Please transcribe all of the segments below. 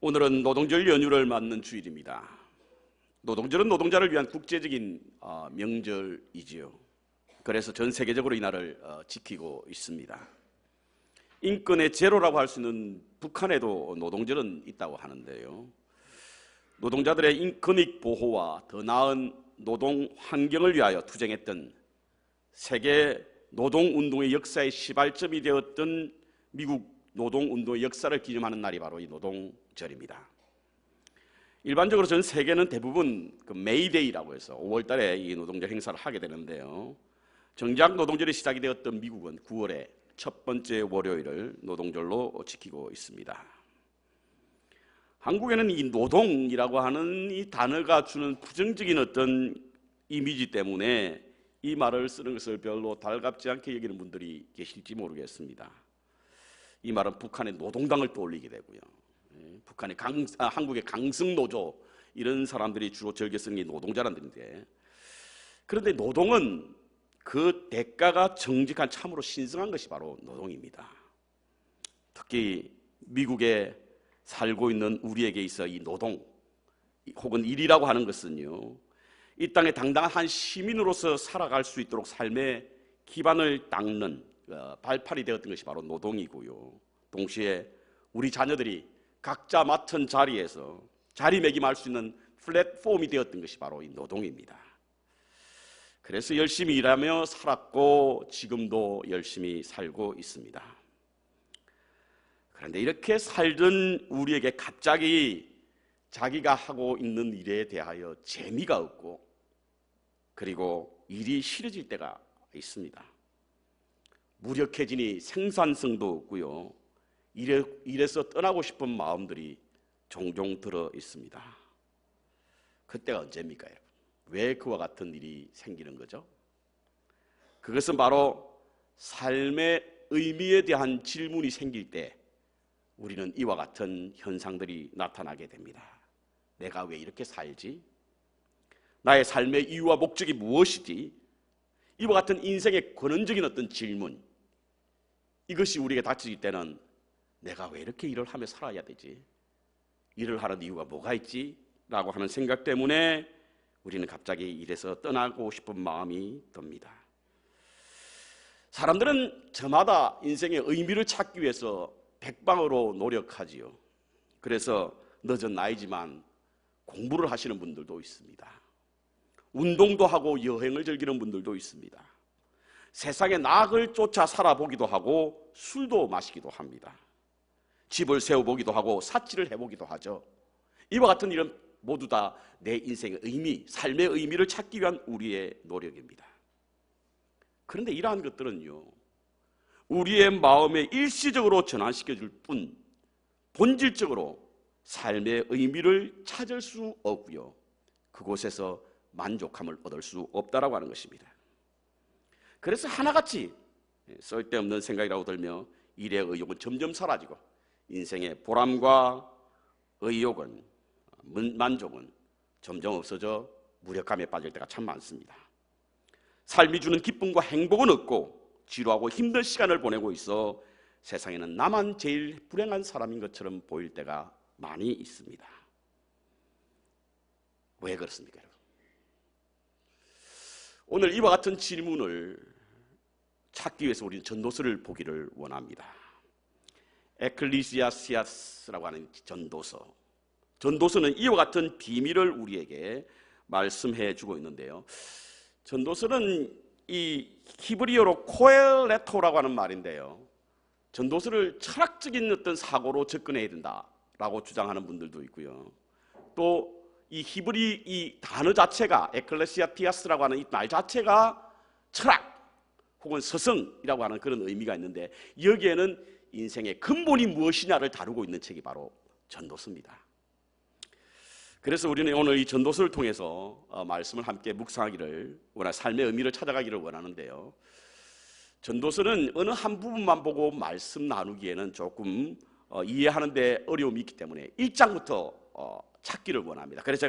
오늘은 노동절 연휴를 맞는 주일입니다. 노동절은 노동자를 위한 국제적인 명절이지요. 그래서 전 세계적으로 이 날을 지키고 있습니다. 인권의 제로라고 할 수 있는 북한에도 노동절은 있다고 하는데요. 노동자들의 권익 보호와 더 나은 노동 환경을 위하여 투쟁했던 세계 노동운동의 역사의 시발점이 되었던 미국 노동운동의 역사를 기념하는 날이 바로 이 노동절입니다. 일반적으로 전 세계는 대부분 메이데이라고 해서 5월 달에 이 노동절 행사를 하게 되는데요. 정작 노동절이 시작이 되었던 미국은 9월에 첫 번째 월요일을 노동절로 지키고 있습니다. 한국에는 이 노동이라고 하는 이 단어가 주는 부정적인 어떤 이미지 때문에 이 말을 쓰는 것을 별로 달갑지 않게 여기는 분들이 계실지 모르겠습니다. 이 말은 북한의 노동당을 떠올리게 되고요. 북한의 한국의 강승노조 이런 사람들이 주로 즐겨 쓰는 게 노동자란들인데, 그런데 노동은 그 대가가 정직한 참으로 신성한 것이 바로 노동입니다. 특히 미국에 살고 있는 우리에게 있어 이 노동 혹은 일이라고 하는 것은요, 이 땅에 당당한 한 시민으로서 살아갈 수 있도록 삶의 기반을 닦는 발판이 되었던 것이 바로 노동이고요. 동시에 우리 자녀들이 각자 맡은 자리에서 자리매김할 수 있는 플랫폼이 되었던 것이 바로 이 노동입니다. 그래서 열심히 일하며 살았고 지금도 열심히 살고 있습니다. 그런데 이렇게 살던 우리에게 갑자기 자기가 하고 있는 일에 대하여 재미가 없고 그리고 일이 싫어질 때가 있습니다. 무력해지니 생산성도 없고요. 일에서 떠나고 싶은 마음들이 종종 들어 있습니다. 그때가 언제입니까, 여러분? 왜 그와 같은 일이 생기는 거죠? 그것은 바로 삶의 의미에 대한 질문이 생길 때 우리는 이와 같은 현상들이 나타나게 됩니다. 내가 왜 이렇게 살지? 나의 삶의 이유와 목적이 무엇이지? 이와 같은 인생의 근원적인 어떤 질문, 이것이 우리에게 닥칠 때는 내가 왜 이렇게 일을 하며 살아야 되지? 일을 하는 이유가 뭐가 있지? 라고 하는 생각 때문에 우리는 갑자기 일에서 떠나고 싶은 마음이 듭니다. 사람들은 저마다 인생의 의미를 찾기 위해서 백방으로 노력하지요. 그래서 늦은 나이지만 공부를 하시는 분들도 있습니다. 운동도 하고 여행을 즐기는 분들도 있습니다. 세상의 낙을 쫓아 살아보기도 하고 술도 마시기도 합니다. 집을 세워보기도 하고 사치를 해보기도 하죠. 이와 같은 일은 모두 다 내 인생의 의미, 삶의 의미를 찾기 위한 우리의 노력입니다. 그런데 이러한 것들은요, 우리의 마음에 일시적으로 전환시켜줄 뿐 본질적으로 삶의 의미를 찾을 수 없고요, 그곳에서 만족함을 얻을 수 없다라고 하는 것입니다. 그래서 하나같이 쓸데없는 생각이라고 들며 일의 의욕은 점점 사라지고 인생의 보람과 의욕은, 만족은 점점 없어져 무력감에 빠질 때가 참 많습니다. 삶이 주는 기쁨과 행복은 없고 지루하고 힘든 시간을 보내고 있어 세상에는 나만 제일 불행한 사람인 것처럼 보일 때가 많이 있습니다. 왜 그렇습니까, 여러분? 오늘 이와 같은 질문을 찾기 위해서 우리는 전도서를 보기를 원합니다. 에클리시아스라고 하는 전도서. 전도서는 이와 같은 비밀을 우리에게 말씀해 주고 있는데요. 전도서는 이 히브리어로 코엘레토라고 하는 말인데요. 전도서를 철학적인 어떤 사고로 접근해야 된다라고 주장하는 분들도 있고요. 또 이 히브리 이 단어 자체가 에클레시아티아스라고 하는 이 말 자체가 철학 혹은 서성이라고 하는 그런 의미가 있는데, 여기에는 인생의 근본이 무엇이냐를 다루고 있는 책이 바로 전도서입니다. 그래서 우리는 오늘 이 전도서를 통해서 말씀을 함께 묵상하기를 원하고 삶의 의미를 찾아가기를 원하는데요. 전도서는 어느 한 부분만 보고 말씀 나누기에는 조금 이해하는 데 어려움이 있기 때문에 1장부터 찾기를 원합니다. 그래서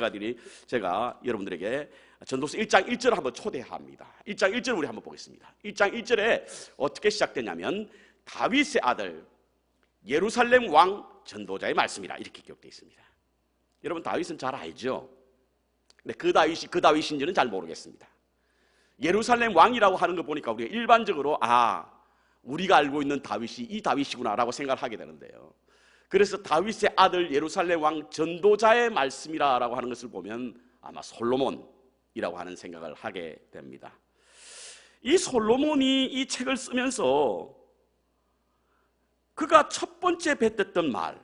제가 여러분들에게 전도서 1장 1절을 한번 초대합니다. 1장 1절을 우리 한번 보겠습니다. 1장 1절에 어떻게 시작되냐면, 다윗의 아들 예루살렘 왕 전도자의 말씀이라 이렇게 기록되어 있습니다. 여러분 다윗은 잘 알죠? 근데 그 다윗인지는 잘 모르겠습니다. 예루살렘 왕이라고 하는 거 보니까 우리가 일반적으로 우리가 알고 있는 다윗이 이 다윗이구나라고 생각을 하게 되는데요. 그래서 다윗의 아들 예루살렘 왕 전도자의 말씀이라고 하는 것을 보면 아마 솔로몬이라고 하는 생각을 하게 됩니다. 이 솔로몬이 이 책을 쓰면서 그가 첫 번째 뱉었던 말,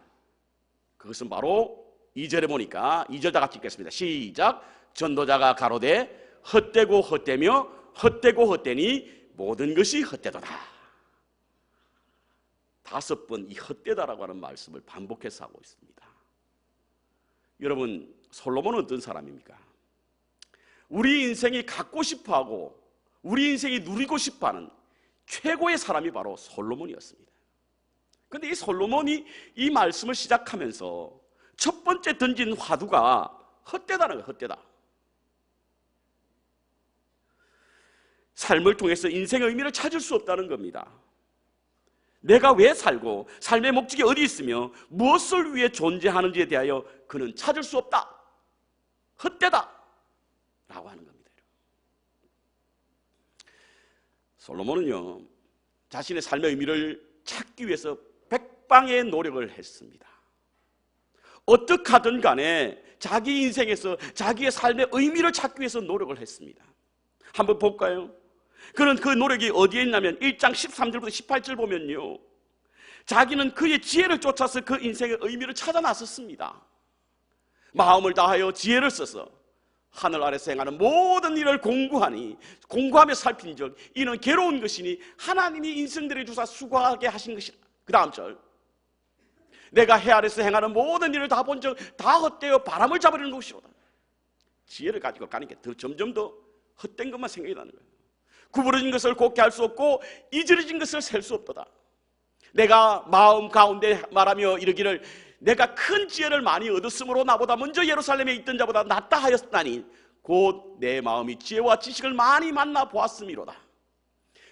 그것은 바로 2절에 보니까 2절 다 같이 읽겠습니다. 시작. 전도자가 가로되 헛되고 헛되며 헛되고 헛되니 모든 것이 헛되도다. 5번 이 헛되다라고 하는 말씀을 반복해서 하고 있습니다. 여러분 솔로몬은 어떤 사람입니까? 우리 인생이 갖고 싶어하고 우리 인생이 누리고 싶어하는 최고의 사람이 바로 솔로몬이었습니다. 그런데 이 솔로몬이 이 말씀을 시작하면서 첫 번째 던진 화두가 헛되다는 거예요. 헛되다. 삶을 통해서 인생의 의미를 찾을 수 없다는 겁니다. 내가 왜 살고 삶의 목적이 어디 있으며 무엇을 위해 존재하는지에 대하여 그는 찾을 수 없다. 헛되다 라고 하는 겁니다. 솔로몬은요 자신의 삶의 의미를 찾기 위해서 백방의 노력을 했습니다. 어떻게 하든 간에 자기 인생에서 자기의 삶의 의미를 찾기 위해서 노력을 했습니다. 한번 볼까요? 그는 그 노력이 어디에 있냐면 1장 13절부터 18절 보면요, 자기는 그의 지혜를 쫓아서 그 인생의 의미를 찾아 나섰습니다. 마음을 다하여 지혜를 써서 하늘 아래서 행하는 모든 일을 공부하며 살핀즉 이는 괴로운 것이니 하나님이 인생들의 주사 수고하게 하신 것이라. 그 다음 절, 내가 해 아래서 행하는 모든 일을 다 본즉 다 헛되어 바람을 잡으려는 것이로다. 지혜를 가지고 가는 게 점점 더 헛된 것만 생각이 나는 거예요. 구부러진 것을 곱게 할 수 없고 이지러진 것을 셀 수 없도다. 내가 마음 가운데 말하며 이르기를 내가 큰 지혜를 많이 얻었으므로 나보다 먼저 예루살렘에 있던 자보다 낫다 하였나니 곧 내 마음이 지혜와 지식을 많이 만나 보았음이로다.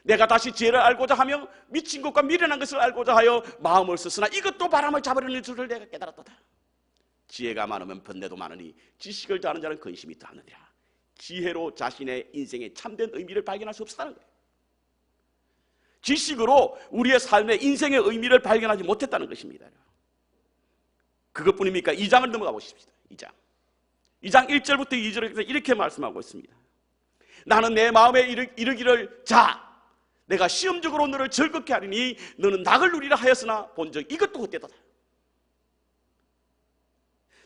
내가 다시 지혜를 알고자 하며 미친 것과 미련한 것을 알고자 하여 마음을 썼으나 이것도 바람을 잡으려는 줄을 내가 깨달았도다. 지혜가 많으면 번뇌도 많으니 지식을 다하는 자는 근심이 더하느니라. 지혜로 자신의 인생의 참된 의미를 발견할 수 없었다는 거예요. 지식으로 우리의 삶의 인생의 의미를 발견하지 못했다는 것입니다. 그것뿐입니까? 2장을 넘어가 보십시다. 2장 1절부터 2절에서 이렇게 말씀하고 있습니다. 나는 내 마음에 이르기를 자 내가 시험적으로 너를 즐겁게 하리니 너는 낙을 누리라 하였으나 본즉 이것도 헛되도다.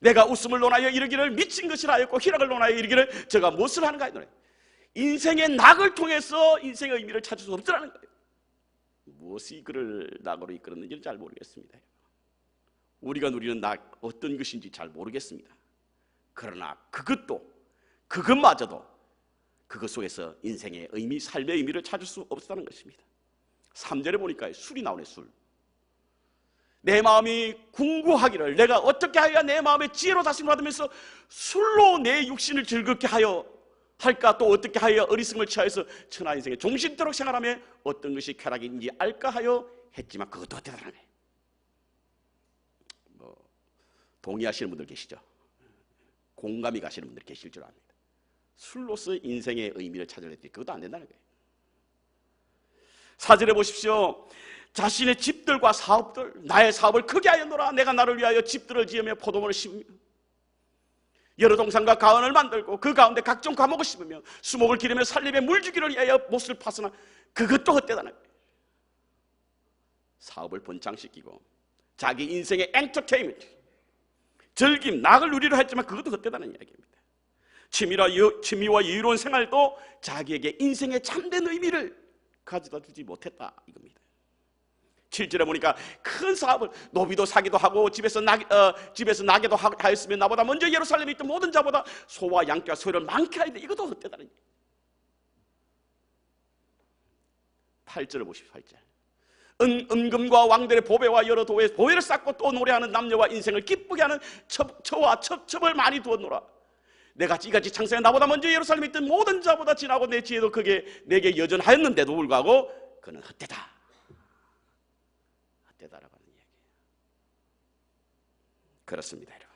내가 웃음을 논하여 이르기를 미친 것이라 하였고 희락을 논하여 이르기를 저가 무엇을 하는가 하노라. 인생의 낙을 통해서 인생의 의미를 찾을 수 없더라는 거예요. 무엇이 그를 낙으로 이끌었는지는 잘 모르겠습니다. 우리가 누리는 낙 어떤 것인지 잘 모르겠습니다. 그러나 그것마저도 그것 속에서 인생의 의미, 삶의 의미를 찾을 수 없다는 것입니다. 3절에 보니까 술이 나오네. 술. 내 마음이 궁구하기를 내가 어떻게 하여야 내 마음의 지혜로 다스림을 받으면서 술로 내 육신을 즐겁게 하여 할까, 또 어떻게 하여 어리석음을 취하여서 천하 인생에 종신토록 생활하며 어떤 것이 쾌락인지 알까 하여 했지만 그것도 헛되다는 거예요. 동의하시는 분들 계시죠? 공감이 가시는 분들 계실 줄 압니다. 술로서 인생의 의미를 찾으려 했더니 그것도 안 된다는 거예요. 4절에 보십시오. 자신의 집들과 사업들, 나의 사업을 크게 하였노라. 내가 나를 위하여 집들을 지으며 포도원을 심으며 여러 동산과 가원을 만들고 그 가운데 각종 과목을 심으며 수목을 기르며 살림에 물주기를 위하여 못을 파서나 그것도 헛되다는 거예요. 사업을 번창시키고 자기 인생의 엔터테인먼트, 즐김, 낙을 누리려 했지만 그것도 헛되다는 이야기입니다. 취미와 여유로운 생활도 자기에게 인생의 참된 의미를 가져다 주지 못했다 이겁니다. 7절에 보니까 큰 사업을 노비도 사기도 하고 집에서 나게도 하였으면 나보다 먼저 예루살렘에 있던 모든 자보다 소와 양떼와 소를 많게 하였는데 이것도 헛되다는 얘기예요. 8절을 보십시오. 8절. 은금과 왕들의 보배와 여러 도에 보배를 쌓고 또 노래하는 남녀와 인생을 기쁘게 하는 처와 첩첩을 많이 두었노라. 내가 이같이 창세에 나보다 먼저 예루살렘에 있던 모든 자보다 지나고 내 지혜도 그게 내게 여전하였는데도 불구하고 그는 헛되다. 헛되다라고 하는 이야기예요. 그렇습니다, 여러분.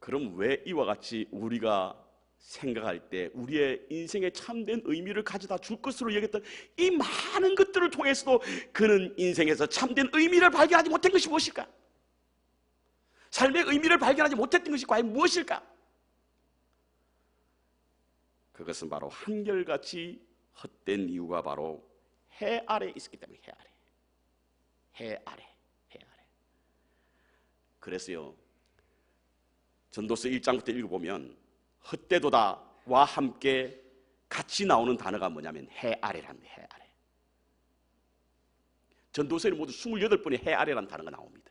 그럼 왜 이와 같이 우리가 생각할 때 우리의 인생에 참된 의미를 가져다 줄 것으로 여겼던 이 많은 것들을 통해서도 그는 인생에서 참된 의미를 발견하지 못한 것이 무엇일까? 삶의 의미를 발견하지 못했던 것이 과연 무엇일까? 그것은 바로 한결같이 헛된 이유가 바로 해 아래 있었기 때문에 해 아래. 그래서요, 전도서 1장부터 읽어보면 헛되도다와 함께 같이 나오는 단어가 뭐냐면 해 아래랍니다. 해 아래. 전도서에는 모두 28번의 해 아래라는 단어가 나옵니다.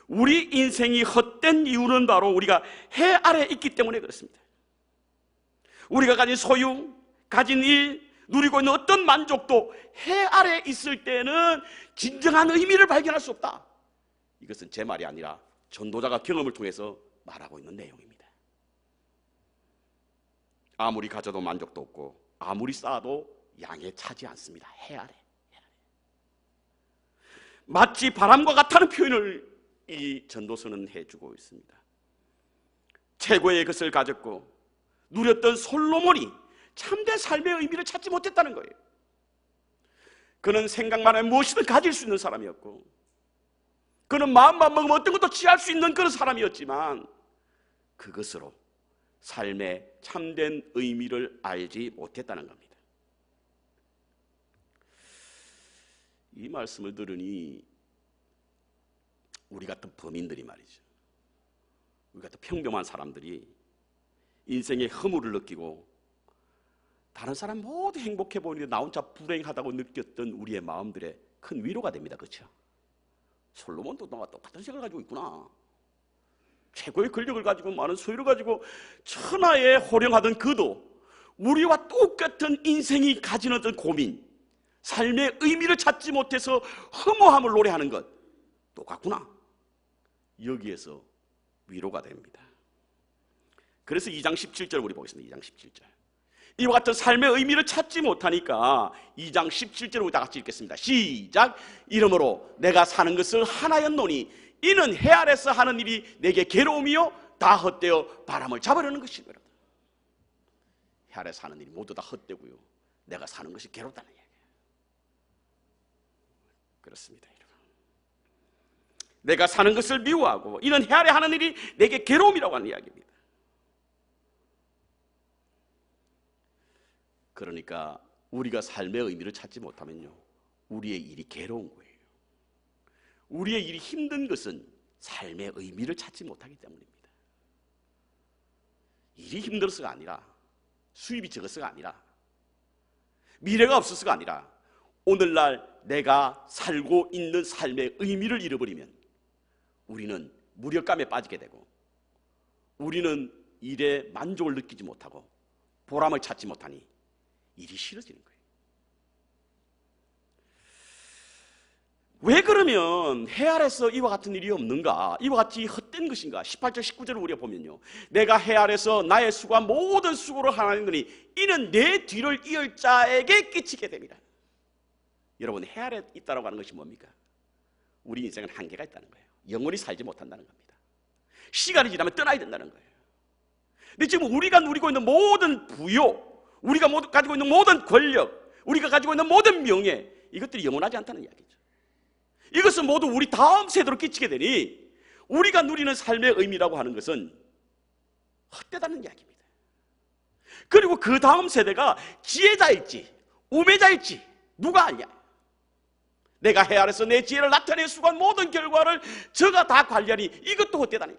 우리 인생이 헛된 이유는 바로 우리가 해 아래에 있기 때문에 그렇습니다. 우리가 가진 소유, 가진 일, 누리고 있는 어떤 만족도 해 아래에 있을 때는 진정한 의미를 발견할 수 없다. 이것은 제 말이 아니라 전도자가 경험을 통해서 말하고 있는 내용입니다. 아무리 가져도 만족도 없고 아무리 쌓아도 양에 차지 않습니다. 해 아래. 마치 바람과 같다는 표현을 이 전도서는 해주고 있습니다. 최고의 것을 가졌고 누렸던 솔로몬이 참된 삶의 의미를 찾지 못했다는 거예요. 그는 생각만 하면 무엇이든 가질 수 있는 사람이었고, 그는 마음만 먹으면 어떤 것도 취할 수 있는 그런 사람이었지만 그것으로 삶의 참된 의미를 알지 못했다는 겁니다. 이 말씀을 들으니 우리 같은 범인들이 말이죠, 우리 같은 평범한 사람들이 인생의 허물을 느끼고 다른 사람 모두 행복해 보이는데 나 혼자 불행하다고 느꼈던 우리의 마음들에 큰 위로가 됩니다. 그렇죠? 솔로몬도 나와 똑같은 생각을 가지고 있구나. 최고의 권력을 가지고 많은 소유를 가지고 천하에 호령하던 그도 우리와 똑같은 인생이 가진 어떤 고민, 삶의 의미를 찾지 못해서 허무함을 노래하는 것 똑같구나. 여기에서 위로가 됩니다. 그래서 2장 17절 우리 보겠습니다. 2장 17절. 이와 같은 삶의 의미를 찾지 못하니까 2장 17절 우리 다 같이 읽겠습니다. 시작. 이러므로 내가 사는 것을 하나였노니 이는 해 아래서 하는 일이 내게 괴로움이요 다 헛되어 바람을 잡으려는 것이니라. 해 아래서 하는 일이 모두 다 헛되고요, 내가 사는 것이 괴롭다는 얘기예요. 그렇습니다, 여러분. 내가 사는 것을 미워하고 이는 해 아래 하는 일이 내게 괴로움이라고 하는 이야기입니다. 그러니까 우리가 삶의 의미를 찾지 못하면요, 우리의 일이 괴로운 거예요. 우리의 일이 힘든 것은 삶의 의미를 찾지 못하기 때문입니다. 일이 힘들어서가 아니라, 수입이 적어서가 아니라, 미래가 없어서가 아니라 오늘날 내가 살고 있는 삶의 의미를 잃어버리면 우리는 무력감에 빠지게 되고, 우리는 일에 만족을 느끼지 못하고 보람을 찾지 못하니 일이 싫어지는 거예요. 왜 그러면 해 아래서 이와 같은 일이 없는가? 이와 같이 헛된 것인가? 18절 19절을 우리가 보면요, 내가 해 아래서 나의 수고와 모든 수고를 하나님 거니 이는 내 뒤를 이을 자에게 끼치게 됩니다. 여러분, 해 아래 있다라고 하는 것이 뭡니까? 우리 인생은 한계가 있다는 거예요. 영원히 살지 못한다는 겁니다. 시간이 지나면 떠나야 된다는 거예요. 근데 지금 우리가 누리고 있는 모든 부요, 우리가 가지고 있는 모든 권력, 우리가 가지고 있는 모든 명예, 이것들이 영원하지 않다는 이야기죠. 이것은 모두 우리 다음 세대로 끼치게 되니 우리가 누리는 삶의 의미라고 하는 것은 헛되다는 이야기입니다. 그리고 그 다음 세대가 지혜자일지 우매자일지 누가 알냐? 내가 해 아래서 내 지혜를 나타내 수고한 모든 결과를 저가 다 관리하니 이것도 헛되다니.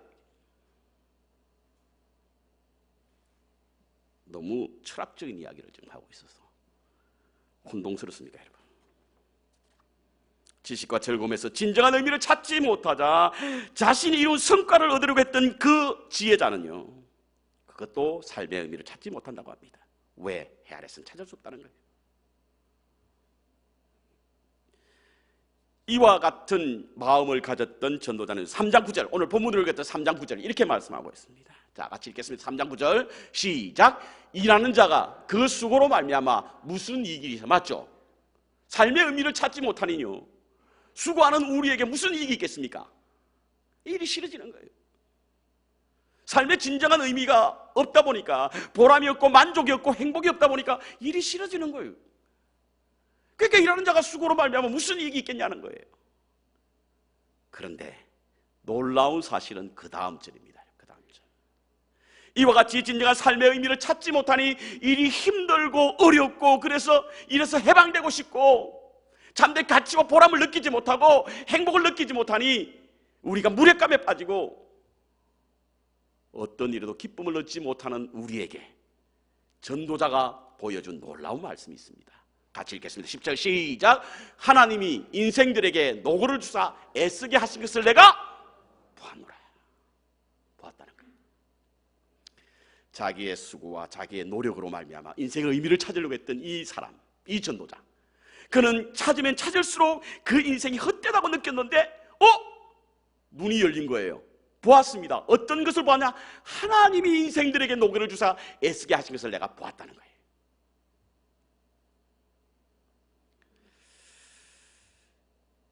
너무 철학적인 이야기를 지금 하고 있어서 혼동스럽습니다, 여러분. 지식과 즐거움에서 진정한 의미를 찾지 못하자 자신이 이룬 성과를 얻으려고 했던 그 지혜자는요, 그것도 삶의 의미를 찾지 못한다고 합니다. 왜? 해 아래서는 찾을 수 없다는 거예요. 이와 같은 마음을 가졌던 전도자는 3장 9절, 오늘 본문을 읽었던 3장 9절 이렇게 말씀하고 있습니다. 자, 같이 읽겠습니다. 3장 9절 시작. 일하는 자가 그 수고로 말미암아 무슨 이익이 있어? 맞죠? 삶의 의미를 찾지 못하니요, 수고하는 우리에게 무슨 이익이 있겠습니까? 일이 싫어지는 거예요. 삶의 진정한 의미가 없다 보니까, 보람이 없고 만족이 없고 행복이 없다 보니까 일이 싫어지는 거예요. 그러니까 일하는 자가 수고로 말미암아 무슨 이익이 있겠냐는 거예요. 그런데 놀라운 사실은 그 다음 절입니다. 그 다음 절. 이와 같이 진정한 삶의 의미를 찾지 못하니 일이 힘들고 어렵고, 그래서 일에서 해방되고 싶고 참된 가치와 보람을 느끼지 못하고 행복을 느끼지 못하니 우리가 무력감에 빠지고 어떤 일에도 기쁨을 얻지 못하는 우리에게 전도자가 보여준 놀라운 말씀이 있습니다. 같이 읽겠습니다. 10절 시작. 하나님이 인생들에게 노고를 주사 애쓰게 하신 것을 내가 보았노라. 보았다는 거예요. 자기의 수고와 자기의 노력으로 말미암아 인생의 의미를 찾으려고 했던 이 사람, 이 전도자, 그는 찾으면 찾을수록 그 인생이 헛되다고 느꼈는데 눈이 열린 거예요. 보았습니다. 어떤 것을 보았냐? 하나님이 인생들에게 노고를 주사 애쓰게 하신 것을 내가 보았다는 거예요.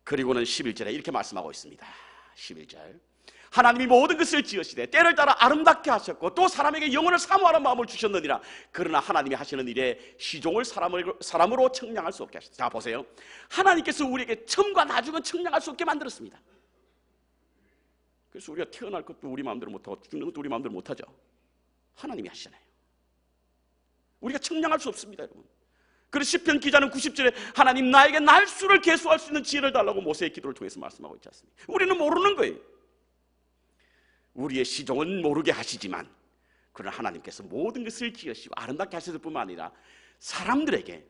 그리고는 11절에 이렇게 말씀하고 있습니다. 11절. 하나님이 모든 것을 지으시되 때를 따라 아름답게 하셨고 또 사람에게 영혼을 사모하는 마음을 주셨느니라. 그러나 하나님이 하시는 일에 시종을 사람으로 청량할 수 없게 하셨다. 자, 보세요. 하나님께서 우리에게 처음과 나중은 청량할 수 없게 만들었습니다. 그래서 우리가 태어날 것도 우리 마음대로 못하고 죽는 것도 우리 마음대로 못하죠. 하나님이 하시잖아요. 우리가 청량할 수 없습니다, 여러분. 그래서 시편 기자는 90절에 하나님 나에게 날수를 계수할 수 있는 지혜를 달라고 모세의 기도를 통해서 말씀하고 있지 않습니까? 우리는 모르는 거예요. 우리의 시종은 모르게 하시지만 그러나 하나님께서 모든 것을 지으시고 아름답게 하셨을 뿐만 아니라 사람들에게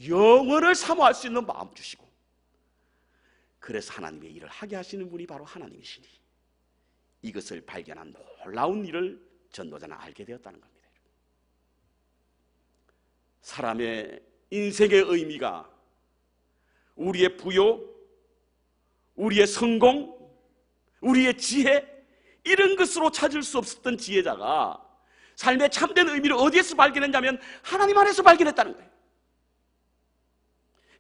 영원을 사모할 수 있는 마음 주시고, 그래서 하나님의 일을 하게 하시는 분이 바로 하나님이시니 이것을 발견한 놀라운 일을 전도자는 알게 되었다는 겁니다. 사람의 인생의 의미가 우리의 부요, 우리의 성공, 우리의 지혜, 이런 것으로 찾을 수 없었던 지혜자가 삶의 참된 의미를 어디에서 발견했냐면 하나님 안에서 발견했다는 거예요.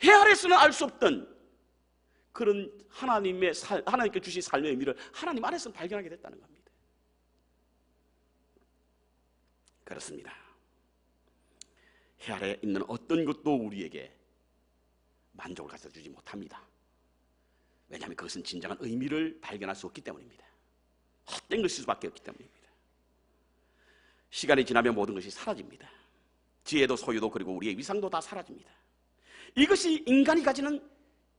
해 아래서는 알 수 없던 그런 하나님께 주신 삶의 의미를 하나님 안에서 발견하게 됐다는 겁니다. 그렇습니다. 해 아래에 있는 어떤 것도 우리에게 만족을 가져다 주지 못합니다. 왜냐하면 그것은 진정한 의미를 발견할 수 없기 때문입니다. 헛된 것일 수밖에 없기 때문입니다. 시간이 지나면 모든 것이 사라집니다. 지혜도 소유도 그리고 우리의 위상도 다 사라집니다. 이것이 인간이 가지는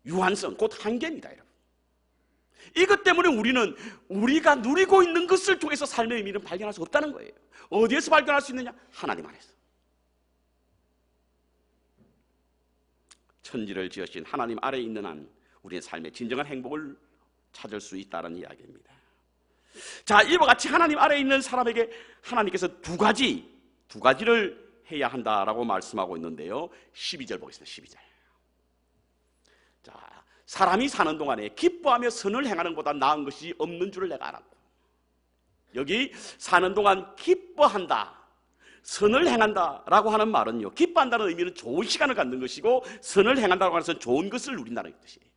유한성, 곧 한계입니다, 여러분. 이것 때문에 우리는 우리가 누리고 있는 것을 통해서 삶의 의미를 발견할 수 없다는 거예요. 어디에서 발견할 수 있느냐? 하나님 안에서. 천지를 지으신 하나님 아래에 있는 한 우리의 삶의 진정한 행복을 찾을 수 있다는 이야기입니다. 자, 이와 같이 하나님 아래에 있는 사람에게 하나님께서 두 가지를 해야 한다라고 말씀하고 있는데요. 12절 보겠습니다. 12절. 자, 사람이 사는 동안에 기뻐하며 선을 행하는 것보다 나은 것이 없는 줄을 내가 알았고, 여기 사는 동안 기뻐한다, 선을 행한다라고 하는 말은요, 기뻐한다는 의미는 좋은 시간을 갖는 것이고 선을 행한다고 하는 것은 좋은 것을 누린다는 뜻이에요.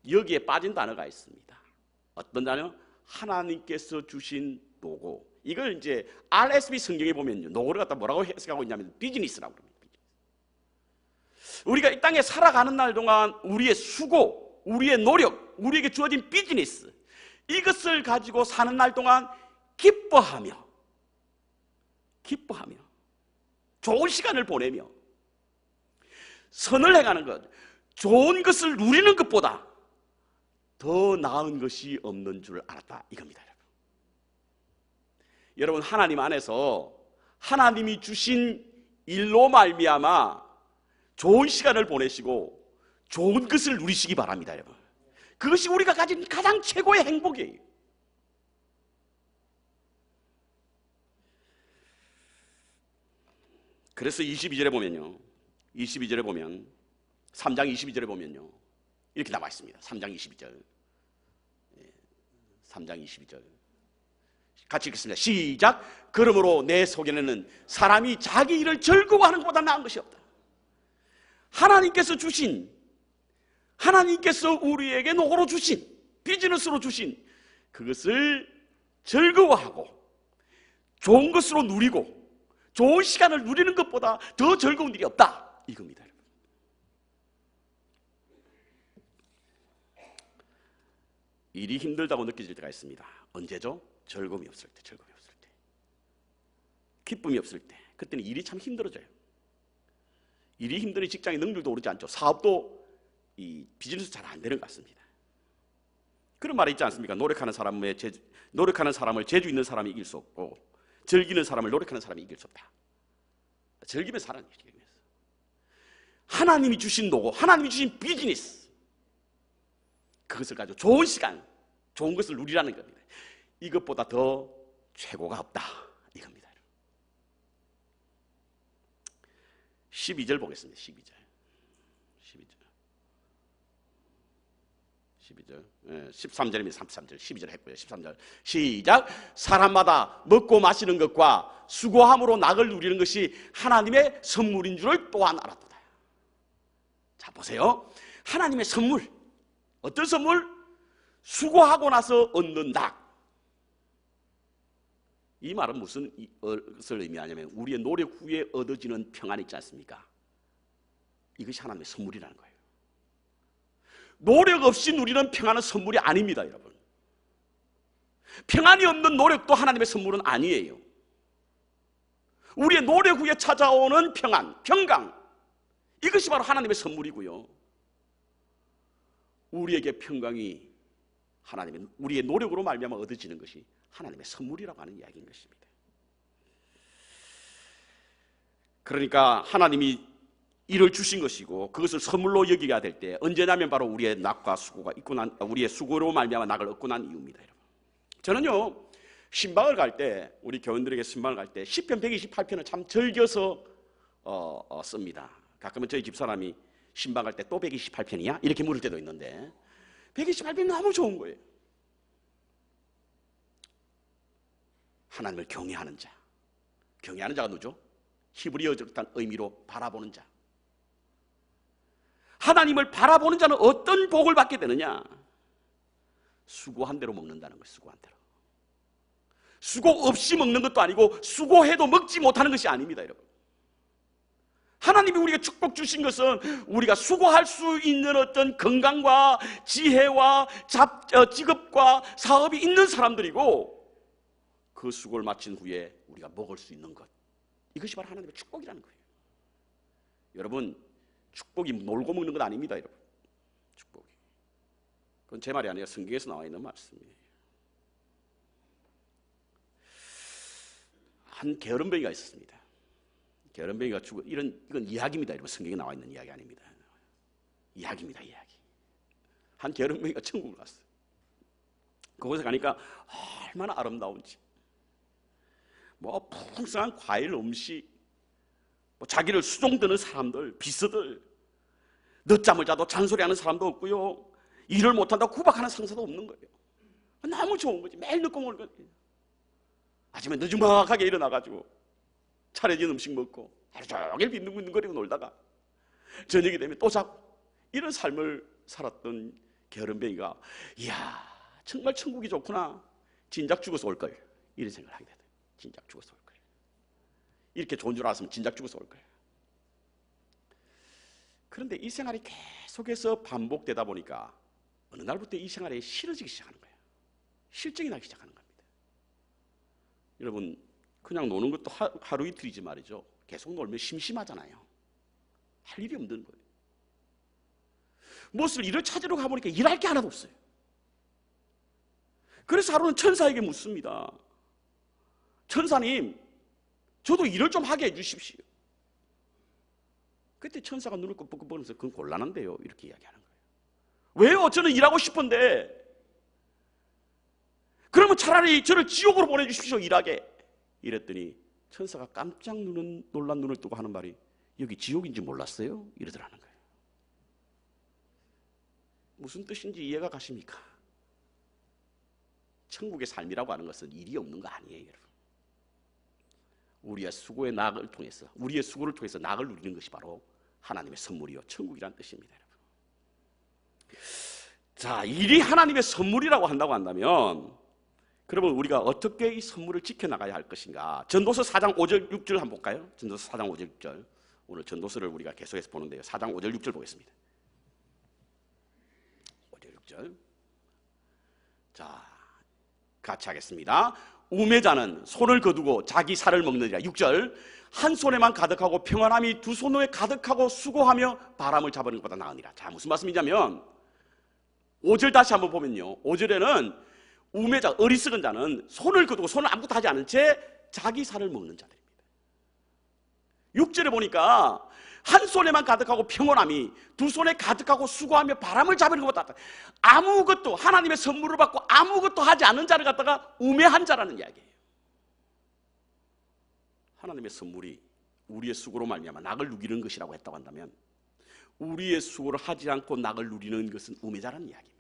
여기에 빠진 단어가 있습니다. 어떤 단어? 하나님께서 주신 노고. 이걸 이제 RSV 성경에 보면요, 노고를 갖다 뭐라고 해석하고 있냐면 비즈니스라고 합니다. 우리가 이 땅에 살아가는 날 동안 우리의 수고, 우리의 노력, 우리에게 주어진 비즈니스, 이것을 가지고 사는 날 동안 기뻐하며 좋은 시간을 보내며 선을 행하는 것, 좋은 것을 누리는 것보다 더 나은 것이 없는 줄 알았다, 이겁니다. 여러분, 하나님 안에서 하나님이 주신 일로 말미암아 좋은 시간을 보내시고 좋은 것을 누리시기 바랍니다, 여러분. 그것이 우리가 가진 가장 최고의 행복이에요. 그래서 22절에 보면 3장 22절에 보면요, 이렇게 나와 있습니다. 3장 22절 같이 읽겠습니다. 시작. 그러므로 내 속에는 사람이 자기 일을 즐거워하는 것보다 나은 것이 없다. 하나님께서 우리에게 노고로 주신 비즈니스로 주신 그것을 즐거워하고 좋은 것으로 누리고 좋은 시간을 누리는 것보다 더 즐거운 일이 없다, 이겁니다. 일이 힘들다고 느껴질 때가 있습니다. 언제죠? 즐거움이 없을 때, 즐거움이 없을 때, 기쁨이 없을 때, 그때는 일이 참 힘들어져요. 일이 힘드니 직장의 능률도 오르지 않죠. 사업도 이 비즈니스 잘 안 되는 것 같습니다. 그런 말이 있지 않습니까? 노력하는 사람을 재주 있는 사람이 이길 수 없고 즐기는 사람을 노력하는 사람이 이길 수 없다. 즐기면 살아요. 하나님이 주신 노고, 하나님이 주신 비즈니스, 그것을 가지고 좋은 시간, 좋은 것을 누리라는 겁니다. 이것보다 더 최고가 없다, 이겁니다. 12절 보겠습니다. 12절 13절입니다. 33절, 12절 했고요. 13절 시작. 사람마다 먹고 마시는 것과 수고함으로 낙을 누리는 것이 하나님의 선물인 줄을 또한 알았도다. 자, 보세요. 하나님의 선물, 어떤 선물? 수고하고 나서 얻는 낙. 이 말은 무슨 것을 의미하냐면 우리의 노력 후에 얻어지는 평안이 있지 않습니까? 이것이 하나님의 선물이라는 거예요. 노력 없이 누리는 평안은 선물이 아닙니다, 여러분. 평안이 없는 노력도 하나님의 선물은 아니에요. 우리의 노력 후에 찾아오는 평안, 평강, 이것이 바로 하나님의 선물이고요. 우리에게 평강이 우리의 노력으로 말미암아 얻어지는 것이 하나님의 선물이라고 하는 이야기인 것입니다. 그러니까 하나님이 이를 주신 것이고 그것을 선물로 여기게 될 때 언제냐면 바로 우리의 낙과 수고가 있고 우리의 수고로 말미암아 낙을 얻고 난 이유입니다. 여러분. 저는요, 신방을 갈 때, 우리 교인들에게 신방을 갈 때 시편 128편을 참 즐겨서 씁니다. 가끔은 저희 집사람이 신방 갈 때 또 128편이야? 이렇게 물을 때도 있는데 128편이 너무 좋은 거예요. 하나님을 경외하는 자. 경외하는 자가 누구죠? 히브리어적인 의미로 바라보는 자. 하나님을 바라보는 자는 어떤 복을 받게 되느냐? 수고한 대로 먹는다는 거예요. 수고한 대로. 수고 없이 먹는 것도 아니고 수고해도 먹지 못하는 것이 아닙니다, 여러분. 하나님이 우리에게 축복 주신 것은 우리가 수고할 수 있는 어떤 건강과 지혜와 직업과 사업이 있는 사람들이고 그 수고를 마친 후에 우리가 먹을 수 있는 것, 이것이 바로 하나님의 축복이라는 거예요. 여러분, 축복이 놀고 먹는 건 아닙니다, 여러분. 축복이. 그건 제 말이 아니라 성경에서 나와 있는 말씀이에요. 한 게으름뱅이가 있었습니다. 게으름뱅이가 죽어, 이건 이야기입니다, 여러분. 성경에 나와 있는 이야기 아닙니다. 이야기입니다, 이야기. 한 게으름뱅이가 천국을 갔어요. 그곳에 가니까 얼마나 아름다운지, 뭐 풍성한 과일, 음식, 자기를 수종드는 사람들, 비서들, 늦잠을 자도 잔소리하는 사람도 없고요, 일을 못한다고 구박하는 상사도 없는 거예요. 너무 좋은 거지. 매일 늦고 먹을 거예요. 아침에 늦음막하게 일어나가지고 차려진 음식 먹고 하루 종일 빈둥빈둥거리고 놀다가 저녁이 되면 또 자고, 이런 삶을 살았던 게으름뱅이가 이야, 정말 천국이 좋구나, 진작 죽어서 올 걸, 이런 생각을 하게 되더라고요. 진작 죽어서 올 걸. 이렇게 좋은 줄 알았으면 진작 죽어서 올 거예요. 그런데 이 생활이 계속해서 반복되다 보니까 어느 날부터 이 생활에 싫어지기 시작하는 거예요. 실증이 나기 시작하는 겁니다. 여러분, 그냥 노는 것도 하루 이틀이지 말이죠. 계속 놀면 심심하잖아요. 할 일이 없는 거예요. 무엇을 일을 찾으러 가보니까 일할 게 하나도 없어요. 그래서 하루는 천사에게 묻습니다. 천사님, 저도 일을 좀 하게 해주십시오. 그때 천사가 눈을 끄덕끄덕 보면서 그건 곤란한데요, 이렇게 이야기하는 거예요. 왜요? 저는 일하고 싶은데. 그러면 차라리 저를 지옥으로 보내주십시오, 일하게. 이랬더니 천사가 깜짝 놀란 눈을 뜨고 하는 말이, 여기 지옥인지 몰랐어요? 이러더라는 거예요. 무슨 뜻인지 이해가 가십니까? 천국의 삶이라고 하는 것은 일이 없는 거 아니에요, 여러분. 우리의 수고의 낙을 통해서, 우리의 수고를 통해서 낙을 누리는 것이 바로 하나님의 선물이요 천국이라는 뜻입니다, 여러분. 자, 일이 하나님의 선물이라고 한다면 그러면 우리가 어떻게 이 선물을 지켜나가야 할 것인가? 전도서 4장 5절 6절 한번 볼까요? 전도서 4장 5절 6절. 오늘 전도서를 우리가 계속해서 보는데요. 4장 5절 6절 보겠습니다. 5절 6절. 자, 같이 하겠습니다. 우매자는 손을 거두고 자기 살을 먹느니라. 6절. 한 손에만 가득하고 평안함이 두 손에 가득하고 수고하며 바람을 잡는 것보다 나으니라. 자, 무슨 말씀이냐면 5절 다시 한번 보면요. 5절에는 우매자, 어리석은 자는 손을 거두고 손을 아무것도 하지 않은 채 자기 살을 먹는 자들입니다. 6절에 보니까 한 손에만 가득하고 평온함이 두 손에 가득하고 수고하며 바람을 잡는 것보다 아무것도 하나님의 선물을 받고 아무것도 하지 않은 자를 갖다가 우매한 자라는 이야기예요. 하나님의 선물이 우리의 수고로 말미암아 낙을 누리는 것이라고 했다고 한다면 우리의 수고를 하지 않고 낙을 누리는 것은 우매자라는 이야기입니다.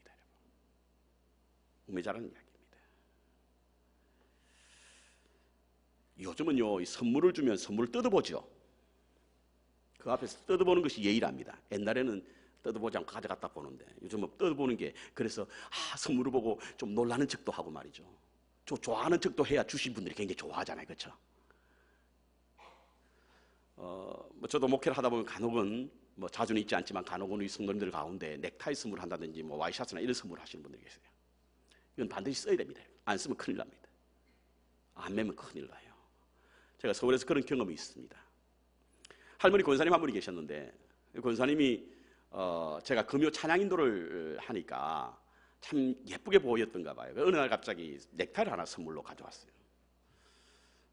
우매자라는 이야기입니다. 요즘은요, 이 선물을 주면 선물을 뜯어보죠. 그 앞에서 뜯어보는 것이 예의랍니다. 옛날에는 뜯어보지 않고 가져갔다 보는데 요즘은 뜯어보는 게 그래서 선물을 보고 좀 놀라는 척도 하고 말이죠. 좋아하는 척도 해야 주신 분들이 굉장히 좋아하잖아요, 그렇죠? 저도 목회를 하다 보면 간혹은 자주는 있지 않지만 간혹은 우리 성도님들 가운데 넥타이 선물을 한다든지 와이셔츠나 이런 선물을 하시는 분들이 계세요. 이건 반드시 써야 됩니다. 안 쓰면 큰일 납니다. 안 매면 큰일 나요. 제가 서울에서 그런 경험이 있습니다. 할머니 권사님 한 분이 계셨는데 권사님이 제가 금요 찬양 인도를 하니까 참 예쁘게 보였던가 봐요. 어느 날 갑자기 넥타이를 하나 선물로 가져왔어요.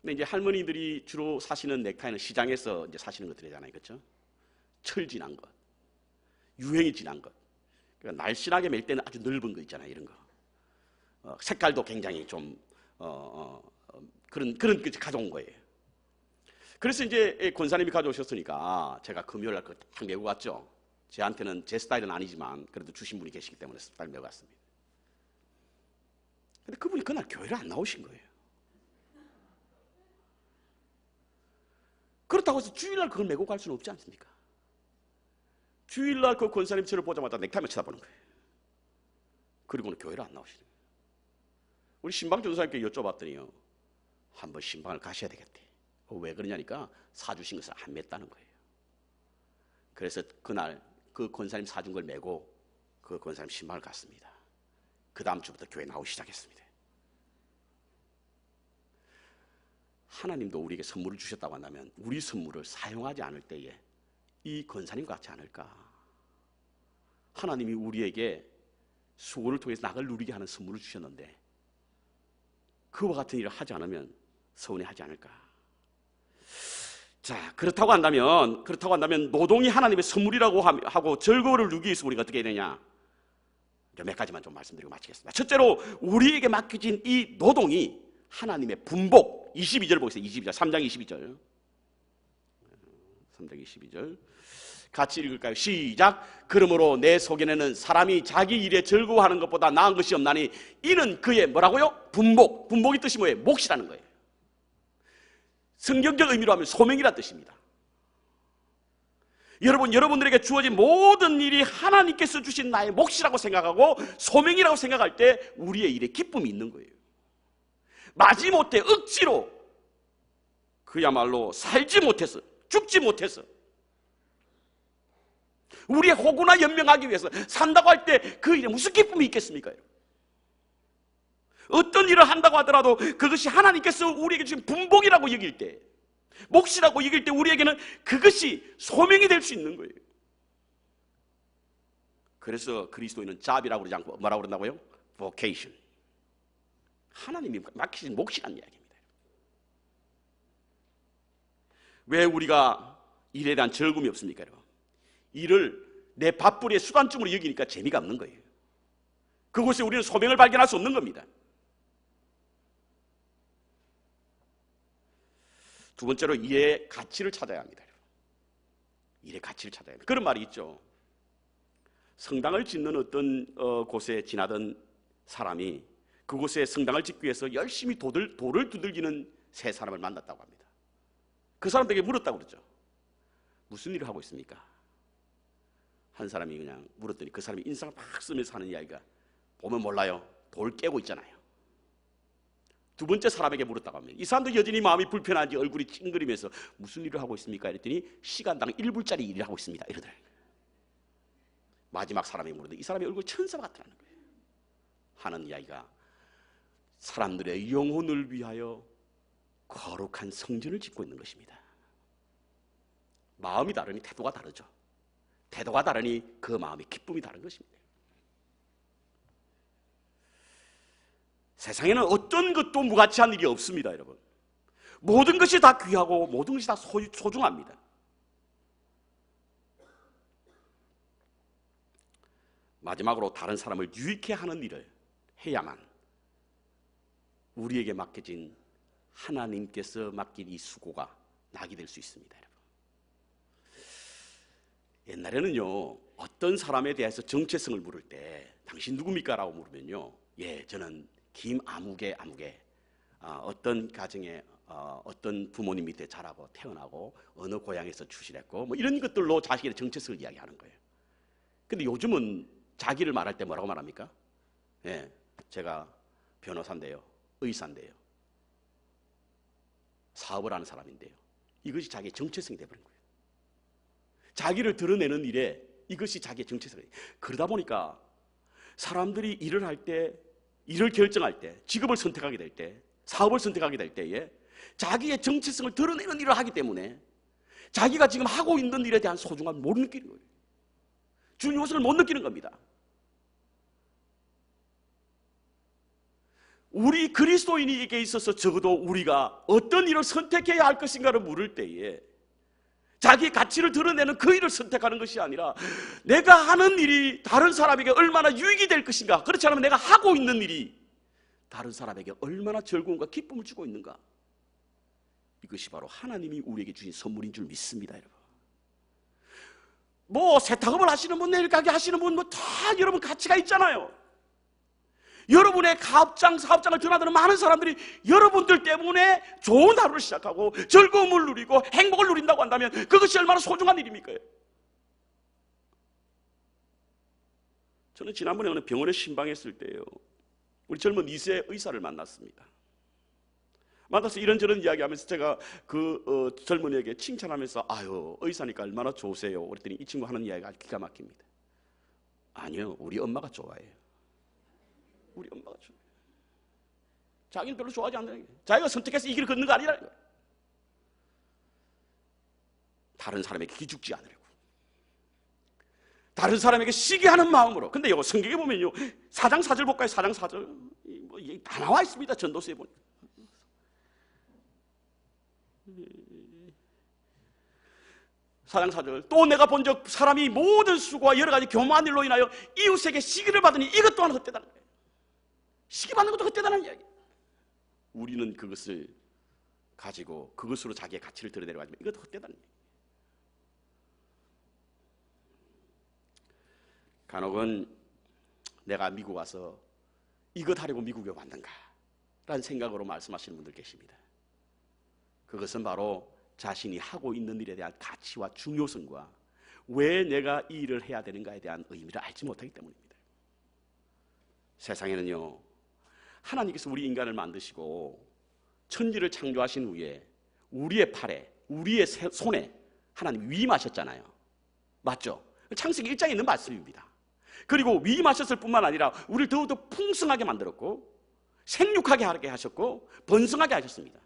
근데 이제 할머니들이 주로 사시는 넥타이는 시장에서 이제 사시는 것들이잖아요, 그렇죠? 철 지난 것, 유행이 지난 것, 그러니까 날씬하게 맬 때는 아주 넓은 거 있잖아요, 이런 거. 색깔도 굉장히 좀 그런 가져온 거예요. 그래서 이제 권사님이 가져오셨으니까 제가 금요일 날 그거 딱 메고 갔죠. 제한테는 제 스타일은 아니지만 그래도 주신 분이 계시기 때문에 스타일 메고 갔습니다. 근데 그분이 그날 교회를 안 나오신 거예요. 그렇다고 해서 주일날 그걸 메고 갈 수는 없지 않습니까? 주일날 그 권사님 저를 보자마자 넥타이만 쳐다보는 거예요. 그리고는 교회를 안 나오시는 거예요. 우리 신방 전도사님께 여쭤봤더니요, 한번 신방을 가셔야 되겠대. 왜 그러냐니까 사주신 것을 안 맸다는 거예요. 그래서 그날 그 권사님 사준 걸 메고 그 권사님 신방을 갔습니다. 그 다음 주부터 교회 나오기 시작했습니다. 하나님도 우리에게 선물을 주셨다고 한다면 우리 선물을 사용하지 않을 때에 이 권사님 같지 않을까? 하나님이 우리에게 수고를 통해서 낙을 누리게 하는 선물을 주셨는데 그와 같은 일을 하지 않으면 서운해하지 않을까? 자, 그렇다고 한다면 노동이 하나님의 선물이라고 하고 즐거움을 누리기 위해서 우리가 어떻게 해야 되냐? 몇 가지만 좀 말씀드리고 마치겠습니다. 첫째로 우리에게 맡겨진 이 노동이 하나님의 분복. 22절 보겠습니다. 22절, 3장 22절. 3장 22절. 같이 읽을까요? 시작. 그러므로 내 소견에는 사람이 자기 일에 즐거워하는 것보다 나은 것이 없나니 이는 그의 뭐라고요? 분복. 분복의 뜻이 뭐예요? 몫이라는 거예요. 성경적 의미로 하면 소명이라는 뜻입니다. 여러분들에게 주어진 모든 일이 하나님께서 주신 나의 몫이라고 생각하고 소명이라고 생각할 때 우리의 일에 기쁨이 있는 거예요. 마지못해 억지로 그야말로 살지 못해서 죽지 못해서 우리의 호구나 연명하기 위해서 산다고 할 때 그 일에 무슨 기쁨이 있겠습니까? 어떤 일을 한다고 하더라도 그것이 하나님께서 우리에게 주신 분복이라고 여길 때, 몫이라고 여길 때 우리에게는 그것이 소명이 될 수 있는 거예요. 그래서 그리스도인은 잡이라고 그러지 않고 뭐라고 그런다고요? vocation. 하나님이 맡기신 몫이라는 이야기입니다. 왜 우리가 일에 대한 즐거움이 없습니까, 여러분? 일을 내 밥벌이의 수단쯤으로 여기니까 재미가 없는 거예요. 그곳에 우리는 소명을 발견할 수 없는 겁니다. 두 번째로 일의 가치를 찾아야 합니다. 일의 가치를 찾아야 합니다. 그런 말이 있죠. 성당을 짓는 어떤 곳에 지나던 사람이 그곳에 성당을 짓기 위해서 열심히 돌을 두들기는 세 사람을 만났다고 합니다. 그 사람들에게 물었다고 그러죠. 무슨 일을 하고 있습니까? 한 사람이 그냥 물었더니 그 사람이 인상을 막 쓰면서 하는 이야기가, 보면 몰라요, 돌 깨고 있잖아요. 두 번째 사람에게 물었다고 합니다. 이 사람도 여전히 마음이 불편한지 얼굴이 찡그리면서 무슨 일을 하고 있습니까? 이랬더니 시간당 1불짜리 일을 하고 있습니다 이러더라고요. 마지막 사람이 물었더니 이 사람의 얼굴이 천사 같다는 거예요. 하는 이야기가 사람들의 영혼을 위하여 거룩한 성전을 짓고 있는 것입니다. 마음이 다르니 태도가 다르죠. 태도가 다르니 그 마음의 기쁨이 다른 것입니다. 세상에는 어떤 것도 무가치한 일이 없습니다, 여러분. 모든 것이 다 귀하고 모든 것이 다 소중합니다. 마지막으로 다른 사람을 유익해 하는 일을 해야만 우리에게 맡겨진 하나님께서 맡긴 이 수고가 낙이 될 수 있습니다, 여러분. 옛날에는요, 어떤 사람에 대해서 정체성을 물을 때 당신 누굽니까? 라고 물으면요, 예, 저는 김아무개 어떤 가정에 어떤 부모님 밑에 자라고 태어나고 어느 고향에서 출신했고 뭐 이런 것들로 자신의 정체성을 이야기하는 거예요. 근데 요즘은 자기를 말할 때 뭐라고 말합니까? 예, 제가 변호사인데요, 의사인데요, 사업을 하는 사람인데요. 이것이 자기의 정체성이 되어버린 거예요. 자기를 드러내는 일에 이것이 자기의 정체성이에요. 그러다 보니까 사람들이 일을 할 때, 일을 결정할 때, 직업을 선택하게 될 때, 사업을 선택하게 될 때에 자기의 정체성을 드러내는 일을 하기 때문에 자기가 지금 하고 있는 일에 대한 소중함을 못 느끼는 거예요. 중요성을 못 느끼는 겁니다. 우리 그리스도인에게 있어서 적어도 우리가 어떤 일을 선택해야 할 것인가를 물을 때에 자기의 가치를 드러내는 그 일을 선택하는 것이 아니라 내가 하는 일이 다른 사람에게 얼마나 유익이 될 것인가, 그렇지 않으면 내가 하고 있는 일이 다른 사람에게 얼마나 즐거움과 기쁨을 주고 있는가, 이것이 바로 하나님이 우리에게 주신 선물인 줄 믿습니다, 여러분. 뭐 세탁업을 하시는 분, 내일 가게 하시는 분, 뭐 다 여러분 가치가 있잖아요. 여러분의 사업장을 드나드는 많은 사람들이 여러분들 때문에 좋은 하루를 시작하고 즐거움을 누리고 행복을 누린다고 한다면 그것이 얼마나 소중한 일입니까? 저는 지난번에 어느 병원에 신방했을 때요, 우리 젊은 2세 의사를 만났습니다. 만나서 이런저런 이야기하면서 제가 그 젊은이에게 칭찬하면서 아유, 의사니까 얼마나 좋으세요? 그랬더니 이 친구 하는 이야기가 기가 막힙니다. 아니요, 우리 엄마가 좋아해요. 우리 엄마가 좋아해요. 자기는 별로 좋아하지 않는, 자기가 선택해서 이 길을 걷는 거 아니라, 다른 사람에게 기죽지 않으려고, 다른 사람에게 시기하는 마음으로. 근데 이거 성경에 보면요, 4장 4절 볼까요? 4장 4절 뭐 다 나와 있습니다. 전도서에 보니까. 4장 4절, 또 내가 본적 사람이 모든 수고와 여러 가지 교만한 일로 인하여 이웃에게 시기를 받으니 이것 또한 헛되다는 거예요. 시기 받는 것도 헛되다는 이야기. 우리는 그것을 가지고 그것으로 자기의 가치를 드러내려고 하지만 이것도 헛되다는 얘기. 간혹은 내가 미국 와서 이것 하려고 미국에 왔는가 라는 생각으로 말씀하시는 분들 계십니다. 그것은 바로 자신이 하고 있는 일에 대한 가치와 중요성과 왜 내가 이 일을 해야 되는가에 대한 의미를 알지 못하기 때문입니다. 세상에는요, 하나님께서 우리 인간을 만드시고 천지를 창조하신 후에 우리의 팔에, 우리의 손에 하나님 위임하셨잖아요. 맞죠? 창세기 1장에 있는 말씀입니다. 그리고 위임하셨을 뿐만 아니라 우리를 더욱더 풍성하게 만들었고 생육하게 하게 하셨고 번성하게 하셨습니다.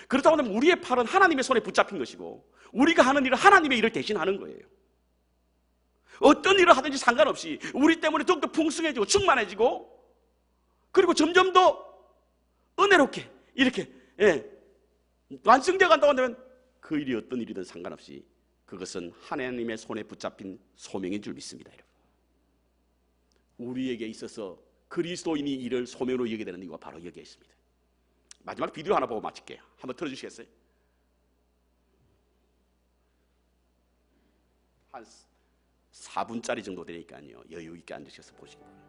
그렇다고 하면 우리의 팔은 하나님의 손에 붙잡힌 것이고 우리가 하는 일은 하나님의 일을 대신하는 거예요. 어떤 일을 하든지 상관없이 우리 때문에 더욱더 풍성해지고 충만해지고 그리고 점점 더 은혜롭게 이렇게 완성되어 간다고 한다면 그 일이 어떤 일이든 상관없이 그것은 하나님의 손에 붙잡힌 소명인 줄 믿습니다. 여러분. 우리에게 있어서 그리스도인이 이를 소명으로 여기게 되는 이유가 바로 여기에 있습니다. 마지막 비디오 하나 보고 마칠게요. 한번 틀어주시겠어요? 한 4분짜리 정도 되니까요, 여유 있게 앉으셔서 보시기 바랍니다.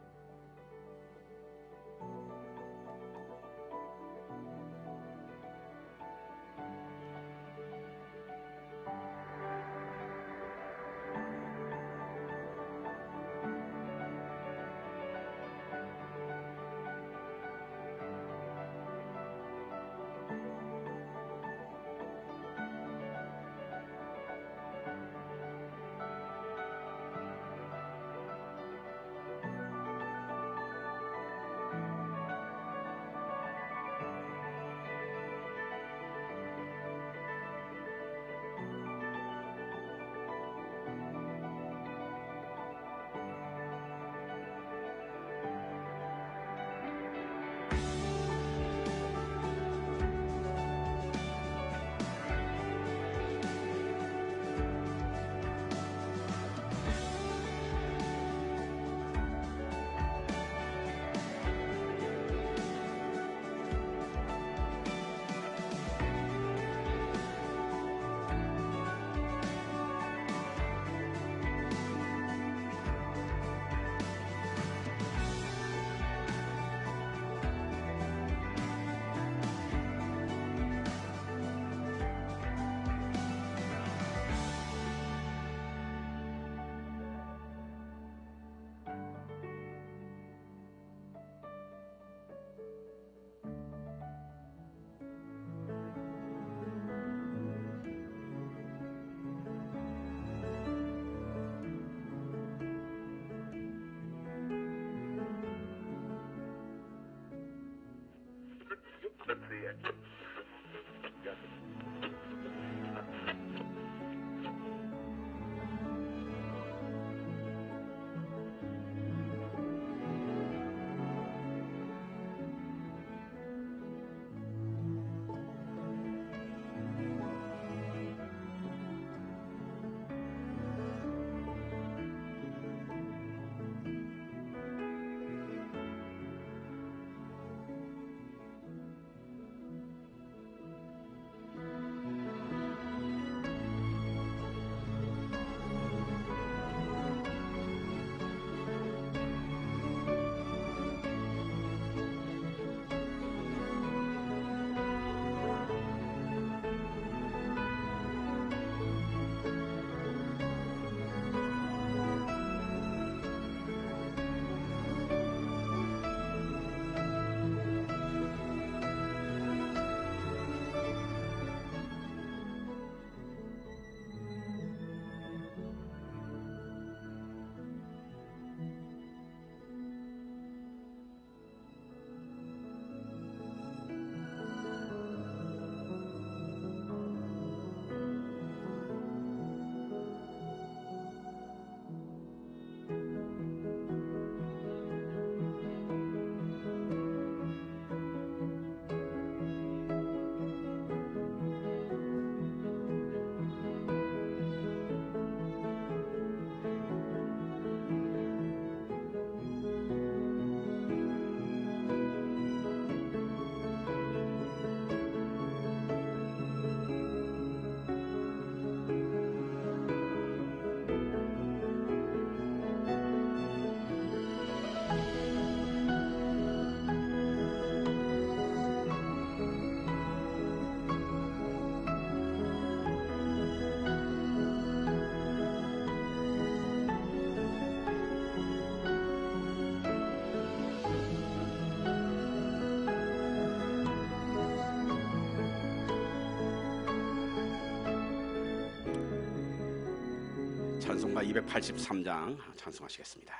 찬송가 283장 찬송하시겠습니다.